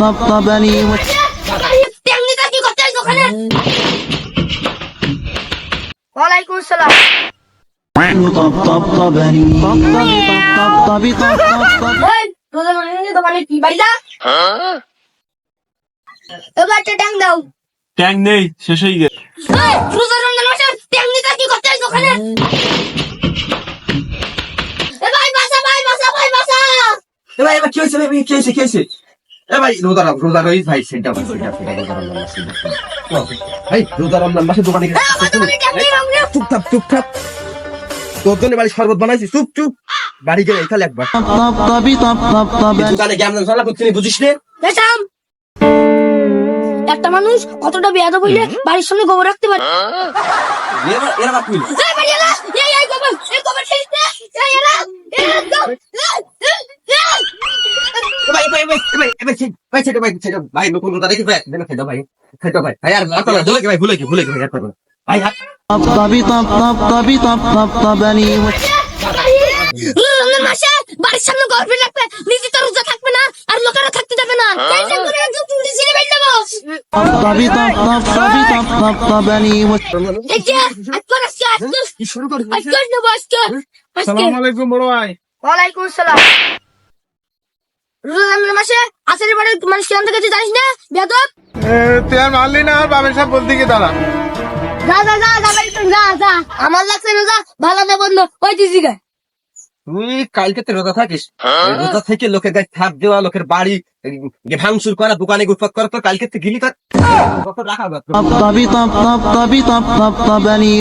طبطبني ওয়ালাইকুম আসসালাম। طبطبني এই, তোদের মানে দোকানে কি বাড়ি যা? এবার একটা ট্যাং দাও। ট্যাং নেই, শেষ হয়ে গেছে। এই, রোজা রমজান মাসে ট্যাং নিতে কি করতে আসছো ওখানে? এ ভাই বাসা, ভাই বাসা, ভাই বাসা। ভাই এবার কি হয়েছে? ভাই কি হয়েছে? কি হয়েছে? ভাই রোজা রইস ভাই সেটা ভাই ভাই রোজা রমজান মাসে দোকানে আমার দোকানে ট্যাং নেই রমজান। চুপ তোর জন্য বাড়ি শরবত বানাইছি, চুপ বাড়ি গেলে তাহলে একবার দোকানে কেমন চলা করছি বুঝিস নে? বেশাম। একটা মানুষ কতটা বেয়াদব হইলে বাড়ির সামনে গোবর রাখতে পারে। এরা বাদ কইলো এই বাড়ি এলা, এই গোবর খেলিস না। এই এলা, ভাই নতুন রোজা দেখি ভাই দেন খেতে ভাই আর ভুলে ভাই ভুলে ভাই আর করব ভাই طبطبني রমজান মাসে বাড়ির সামনে গোবর রাখবে, নিজে তো রোজা থাকবে না আর লোকেরা থাকতে দেবে না। টেনশন করে একদম চুরি ছিঁড়ে বের দেবো। طبطبني এই যে আজকে কি শুরু করি আজকে নেবো আজকে। সালাম আলাইকুম বড় ভাই। ওয়ালাইকুম আসসালাম। রমজান মাসে আসের বাড়ি মানুষ কেমন থেকে তুই জানিস না? বেয়াদব। তুই আর মারলি না, আর বাবের সাহেব বলতে গিয়ে দাঁড়া। যা আমার লাগছে রোজা ভালো না বন্ধ ওই দিদি গায়। তুই কালকে তো রোজা থাকিস, রোজা থেকে লোকের গায়ে থাপ দেওয়া, লোকের বাড়ি ভাঙচুর করা, দোকানে গুটপাট করা, তো কালকে তো গিলি কর রাখা طبطبني